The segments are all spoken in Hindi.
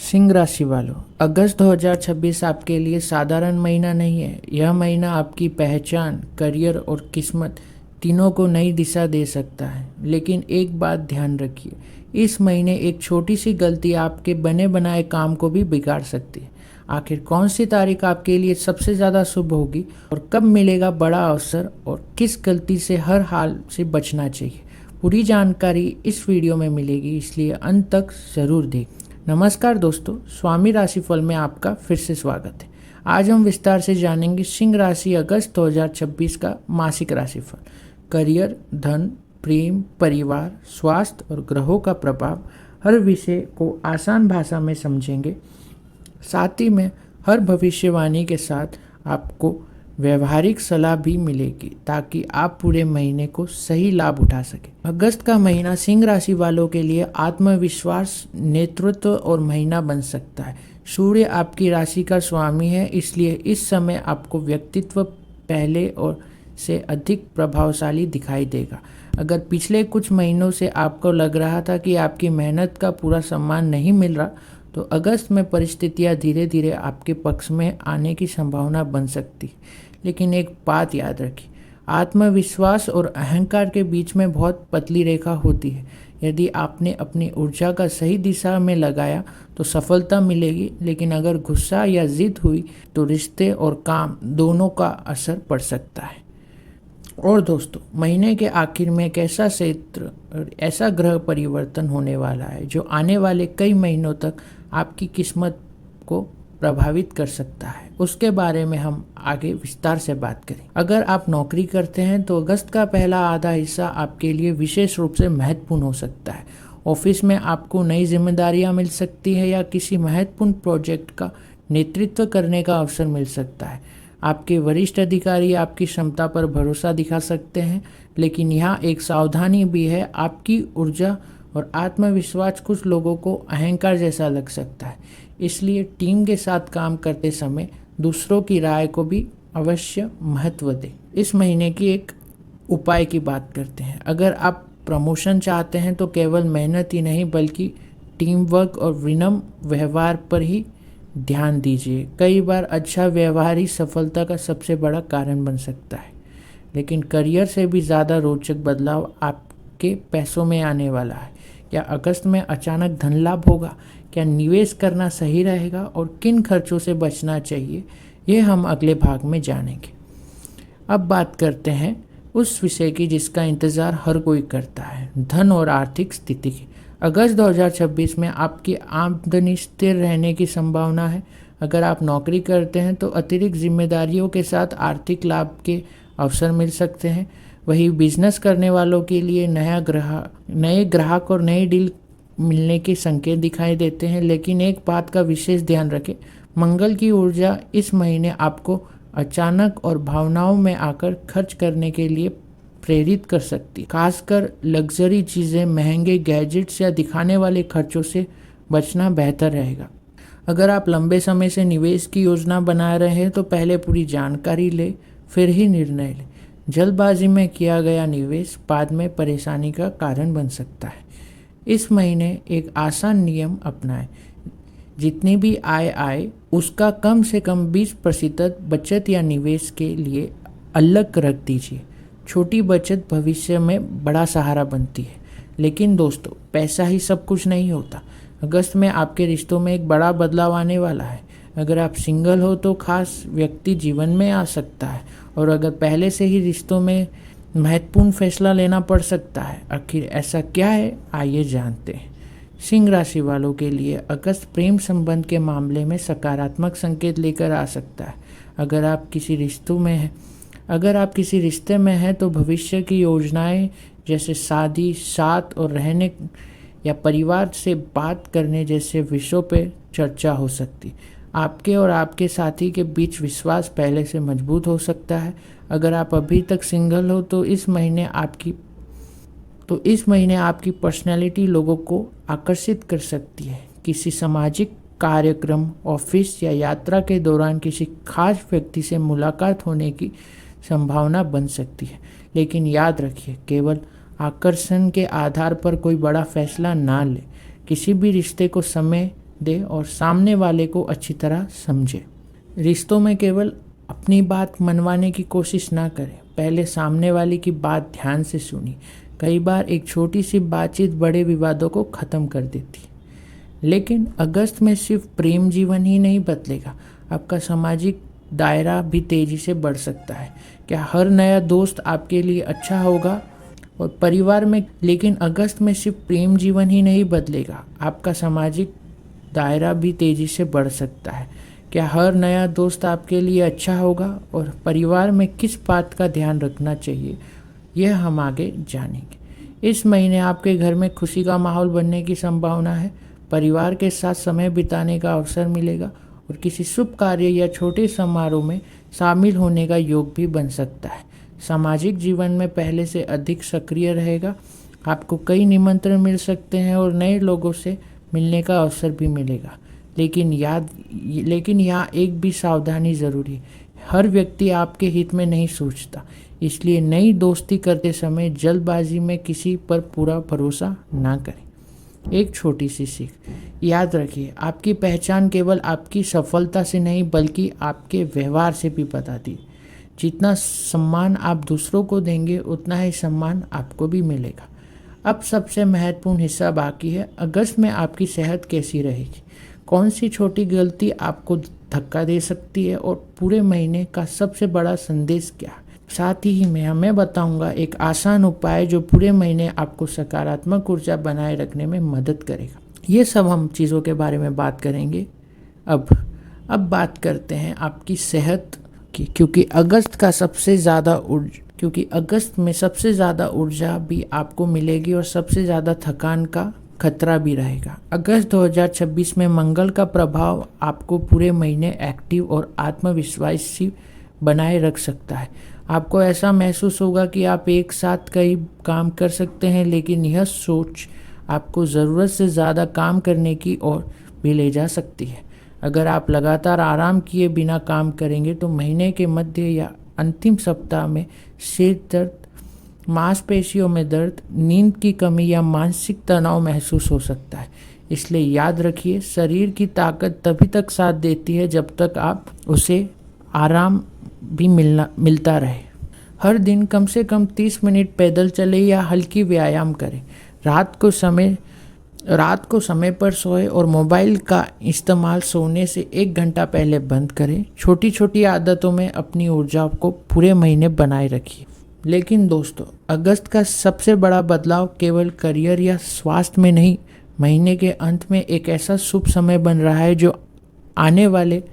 सिंह राशि वालों, अगस्त 2026 आपके लिए साधारण महीना नहीं है। यह महीना आपकी पहचान, करियर और किस्मत तीनों को नई दिशा दे सकता है। लेकिन एक बात ध्यान रखिए, इस महीने एक छोटी सी गलती आपके बने बनाए काम को भी बिगाड़ सकती है। आखिर कौन सी तारीख आपके लिए सबसे ज़्यादा शुभ होगी और कब मिलेगा बड़ा अवसर और किस गलती से हर हाल से बचना चाहिए, पूरी जानकारी इस वीडियो में मिलेगी, इसलिए अंत तक ज़रूर देखें। नमस्कार दोस्तों, स्वामी राशिफल में आपका फिर से स्वागत है। आज हम विस्तार से जानेंगे सिंह राशि अगस्त 2026 का मासिक राशिफल। करियर, धन, प्रेम, परिवार, स्वास्थ्य और ग्रहों का प्रभाव, हर विषय को आसान भाषा में समझेंगे। साथ ही में हर भविष्यवाणी के साथ आपको व्यवहारिक सलाह भी मिलेगी ताकि आप पूरे महीने को सही लाभ उठा सकें। अगस्त का महीना सिंह राशि वालों के लिए आत्मविश्वास, नेतृत्व और महीना बन सकता है। सूर्य आपकी राशि का स्वामी है, इसलिए इस समय आपको व्यक्तित्व पहले और से अधिक प्रभावशाली दिखाई देगा। अगर पिछले कुछ महीनों से आपको लग रहा था कि आपकी मेहनत का पूरा सम्मान नहीं मिल रहा, तो अगस्त में परिस्थितियां धीरे धीरे आपके पक्ष में आने की संभावना बन सकती। लेकिन एक बात याद रखिए, आत्मविश्वास और अहंकार के बीच में बहुत पतली रेखा होती है। यदि आपने अपनी ऊर्जा का सही दिशा में लगाया तो सफलता मिलेगी, लेकिन अगर गुस्सा या जिद हुई तो रिश्ते और काम दोनों का असर पड़ सकता है। और दोस्तों, महीने के आखिर में एक ऐसा क्षेत्र और ऐसा ग्रह परिवर्तन होने वाला है जो आने वाले कई महीनों तक आपकी किस्मत को प्रभावित कर सकता है। उसके बारे में हम आगे विस्तार से बात करें। अगर आप नौकरी करते हैं तो अगस्त का पहला आधा हिस्सा आपके लिए विशेष रूप से महत्वपूर्ण हो सकता है। ऑफिस में आपको नई जिम्मेदारियां मिल सकती है या किसी महत्वपूर्ण प्रोजेक्ट का नेतृत्व करने का अवसर मिल सकता है। आपके वरिष्ठ अधिकारी आपकी क्षमता पर भरोसा दिखा सकते हैं, लेकिन यहाँ एक सावधानी भी है। आपकी ऊर्जा और आत्मविश्वास कुछ लोगों को अहंकार जैसा लग सकता है, इसलिए टीम के साथ काम करते समय दूसरों की राय को भी अवश्य महत्व दें। इस महीने की एक उपाय की बात करते हैं। अगर आप प्रमोशन चाहते हैं तो केवल मेहनत ही नहीं बल्कि टीम वर्क और विनम्र व्यवहार पर ही ध्यान दीजिए। कई बार अच्छा व्यवहार ही सफलता का सबसे बड़ा कारण बन सकता है। लेकिन करियर से भी ज़्यादा रोचक बदलाव आपके पैसों में आने वाला है। क्या अगस्त में अचानक धन लाभ होगा? क्या निवेश करना सही रहेगा और किन खर्चों से बचना चाहिए, ये हम अगले भाग में जानेंगे। अब बात करते हैं उस विषय की जिसका इंतज़ार हर कोई करता है, धन और आर्थिक स्थिति की। अगस्त 2026 में आपकी आमदनी स्थिर रहने की संभावना है। अगर आप नौकरी करते हैं तो अतिरिक्त जिम्मेदारियों के साथ आर्थिक लाभ के अवसर मिल सकते हैं। वहीं बिजनेस करने वालों के लिए नए ग्राहक और नई डील मिलने के संकेत दिखाई देते हैं। लेकिन एक बात का विशेष ध्यान रखें, मंगल की ऊर्जा इस महीने आपको अचानक और भावनाओं में आकर खर्च करने के लिए प्रेरित कर सकती है। खासकर लग्जरी चीज़ें, महंगे गैजेट्स या दिखाने वाले खर्चों से बचना बेहतर रहेगा। अगर आप लंबे समय से निवेश की योजना बना रहे हैं तो पहले पूरी जानकारी लें, फिर ही निर्णय लें। जल्दबाजी में किया गया निवेश बाद में परेशानी का कारण बन सकता है। इस महीने एक आसान नियम अपनाएं, जितनी भी आय आए उसका कम से कम 20% बचत या निवेश के लिए अलग रख दीजिए। छोटी बचत भविष्य में बड़ा सहारा बनती है। लेकिन दोस्तों, पैसा ही सब कुछ नहीं होता। अगस्त में आपके रिश्तों में एक बड़ा बदलाव आने वाला है। अगर आप सिंगल हो तो खास व्यक्ति जीवन में आ सकता है, और अगर पहले से ही रिश्तों में महत्वपूर्ण फैसला लेना पड़ सकता है। आखिर ऐसा क्या है, आइए जानते हैं। सिंह राशि वालों के लिए अगस्त प्रेम संबंध के मामले में सकारात्मक संकेत लेकर आ सकता है। अगर आप किसी रिश्ते में हैं तो भविष्य की योजनाएं जैसे शादी, साथ और रहने या परिवार से बात करने जैसे विषयों पर चर्चा हो सकती। आपके और आपके साथी के बीच विश्वास पहले से मजबूत हो सकता है। अगर आप अभी तक सिंगल हो तो इस महीने आपकी पर्सनैलिटी लोगों को आकर्षित कर सकती है। किसी सामाजिक कार्यक्रम, ऑफिस या यात्रा के दौरान किसी खास व्यक्ति से मुलाकात होने की संभावना बन सकती है। लेकिन याद रखिए, केवल आकर्षण के आधार पर कोई बड़ा फैसला ना लें। किसी भी रिश्ते को समय दे और सामने वाले को अच्छी तरह समझे। रिश्तों में केवल अपनी बात मनवाने की कोशिश ना करें, पहले सामने वाले की बात ध्यान से सुनिए। कई बार एक छोटी सी बातचीत बड़े विवादों को ख़त्म कर देती है। लेकिन अगस्त में सिर्फ प्रेम जीवन ही नहीं बदलेगा, आपका सामाजिक दायरा भी तेज़ी से बढ़ सकता है। क्या हर नया दोस्त आपके लिए अच्छा होगा और परिवार में, लेकिन अगस्त में सिर्फ प्रेम जीवन ही नहीं बदलेगा, आपका सामाजिक दायरा भी तेज़ी से बढ़ सकता है। क्या हर नया दोस्त आपके लिए अच्छा होगा और परिवार में किस बात का ध्यान रखना चाहिए, यह हम आगे जानेंगे। इस महीने आपके घर में खुशी का माहौल बनने की संभावना है। परिवार के साथ समय बिताने का अवसर मिलेगा और किसी शुभ कार्य या छोटे समारोह में शामिल होने का योग भी बन सकता है। सामाजिक जीवन में पहले से अधिक सक्रिय रहेगा, आपको कई निमंत्रण मिल सकते हैं और नए लोगों से मिलने का अवसर भी मिलेगा। लेकिन यहाँ एक भी सावधानी ज़रूरी है, हर व्यक्ति आपके हित में नहीं सोचता, इसलिए नई दोस्ती करते समय जल्दबाजी में किसी पर पूरा भरोसा ना करें। एक छोटी सी सीख, याद रखिए, आपकी पहचान केवल आपकी सफलता से नहीं बल्कि आपके व्यवहार से भी बताती है। जितना सम्मान आप दूसरों को देंगे उतना ही सम्मान आपको भी मिलेगा। अब सबसे महत्वपूर्ण हिस्सा बाकी है, अगस्त में आपकी सेहत कैसी रहेगी, कौन सी छोटी गलती आपको धक्का दे सकती है और पूरे महीने का सबसे बड़ा संदेश क्या है। साथ ही मैं हमें बताऊंगा एक आसान उपाय जो पूरे महीने आपको सकारात्मक ऊर्जा बनाए रखने में मदद करेगा। ये सब हम चीज़ों के बारे में बात करेंगे। अब बात करते हैं आपकी सेहत की, क्योंकि अगस्त में सबसे ज़्यादा ऊर्जा भी आपको मिलेगी और सबसे ज़्यादा थकान का खतरा भी रहेगा। अगस्त 2026 में मंगल का प्रभाव आपको पूरे महीने एक्टिव और आत्मविश्वासी बनाए रख सकता है। आपको ऐसा महसूस होगा कि आप एक साथ कई काम कर सकते हैं, लेकिन यह सोच आपको ज़रूरत से ज़्यादा काम करने की ओर भी ले जा सकती है। अगर आप लगातार आराम किए बिना काम करेंगे तो महीने के मध्य या अंतिम सप्ताह में सिर दर्द, मांसपेशियों में दर्द, नींद की कमी या मानसिक तनाव महसूस हो सकता है। इसलिए याद रखिए, शरीर की ताकत तभी तक साथ देती है जब तक आप उसे आराम भी मिलता रहे। हर दिन कम से कम 30 मिनट पैदल चले या हल्की व्यायाम करें। रात को समय पर सोएं और मोबाइल का इस्तेमाल सोने से 1 घंटा पहले बंद करें। छोटी छोटी आदतों में अपनी ऊर्जा को पूरे महीने बनाए रखिए। लेकिन दोस्तों, अगस्त का सबसे बड़ा बदलाव केवल करियर या स्वास्थ्य में नहीं, महीने के अंत में एक ऐसा शुभ समय बन रहा है जो आने वाले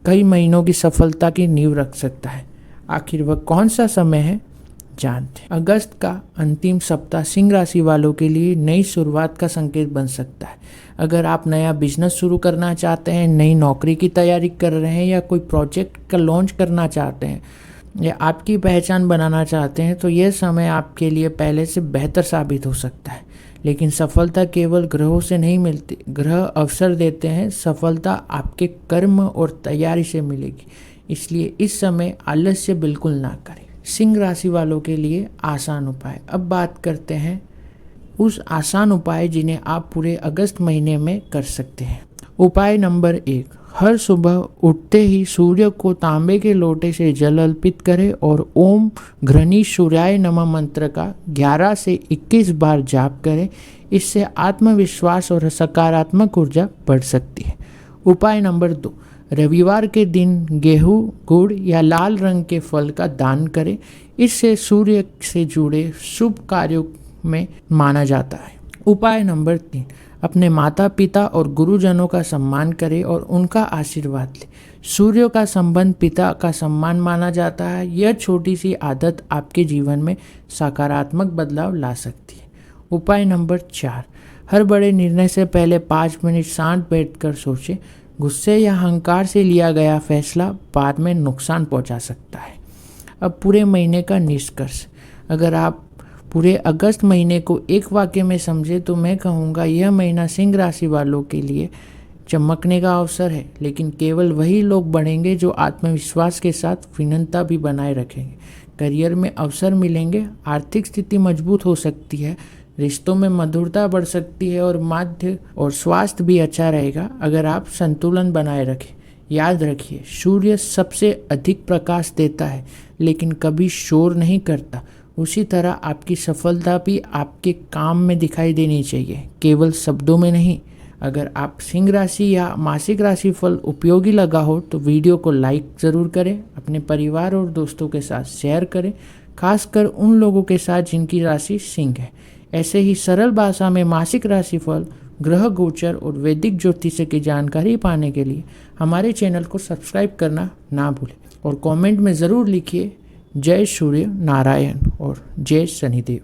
कई महीनों की सफलता की नींव रख सकता है। आखिर वह कौन सा समय है, जानते हैं। अगस्त का अंतिम सप्ताह सिंह राशि वालों के लिए नई शुरुआत का संकेत बन सकता है। अगर आप नया बिजनेस शुरू करना चाहते हैं, नई नौकरी की तैयारी कर रहे हैं या कोई प्रोजेक्ट का लॉन्च करना चाहते हैं या आपकी पहचान बनाना चाहते हैं, तो यह समय आपके लिए पहले से बेहतर साबित हो सकता है। लेकिन सफलता केवल ग्रहों से नहीं मिलती, ग्रह अवसर देते हैं, सफलता आपके कर्म और तैयारी से मिलेगी। इसलिए इस समय आलस्य बिल्कुल ना करें। सिंह राशि वालों के लिए आसान उपाय। अब बात करते हैं उस आसान उपाय जिन्हें आप पूरे अगस्त महीने में कर सकते हैं। उपाय नंबर 1, हर सुबह उठते ही सूर्य को तांबे के लोटे से जल अर्पित करें और ओम घृणी सूर्याय नमः मंत्र का 11 से 21 बार जाप करें। इससे आत्मविश्वास और सकारात्मक ऊर्जा बढ़ सकती है। उपाय नंबर 2, रविवार के दिन गेहूं, गुड़ या लाल रंग के फल का दान करें। इससे सूर्य से जुड़े शुभ कार्यों में माना जाता है। उपाय नंबर 3, अपने माता पिता और गुरुजनों का सम्मान करें और उनका आशीर्वाद लें। सूर्य का संबंध पिता का सम्मान माना जाता है। यह छोटी सी आदत आपके जीवन में सकारात्मक बदलाव ला सकती है। उपाय नंबर 4, हर बड़े निर्णय से पहले 5 मिनट शांत बैठकर सोचें। गुस्से या अहंकार से लिया गया फैसला बाद में नुकसान पहुंचा सकता है। अब पूरे महीने का निष्कर्ष, अगर आप पूरे अगस्त महीने को एक वाक्य में समझे तो मैं कहूँगा यह महीना सिंह राशि वालों के लिए चमकने का अवसर है। लेकिन केवल वही लोग बढ़ेंगे जो आत्मविश्वास के साथ विनम्रता भी बनाए रखेंगे। करियर में अवसर मिलेंगे, आर्थिक स्थिति मजबूत हो सकती है, रिश्तों में मधुरता बढ़ सकती है और माध्य और स्वास्थ्य भी अच्छा रहेगा अगर आप संतुलन बनाए रखें। याद रखिए, सूर्य सबसे अधिक प्रकाश देता है लेकिन कभी शोर नहीं करता। उसी तरह आपकी सफलता भी आपके काम में दिखाई देनी चाहिए, केवल शब्दों में नहीं। अगर आप सिंह राशि या मासिक राशि फल उपयोगी लगा हो तो वीडियो को लाइक ज़रूर करें, अपने परिवार और दोस्तों के साथ शेयर करें, खासकर उन लोगों के साथ जिनकी राशि सिंह है। ऐसे ही सरल भाषा में मासिक राशिफल, ग्रह गोचर और वैदिक ज्योतिष की जानकारी पाने के लिए हमारे चैनल को सब्सक्राइब करना ना भूलें और कमेंट में ज़रूर लिखिए जय सूर्य नारायण और जय शनिदेव।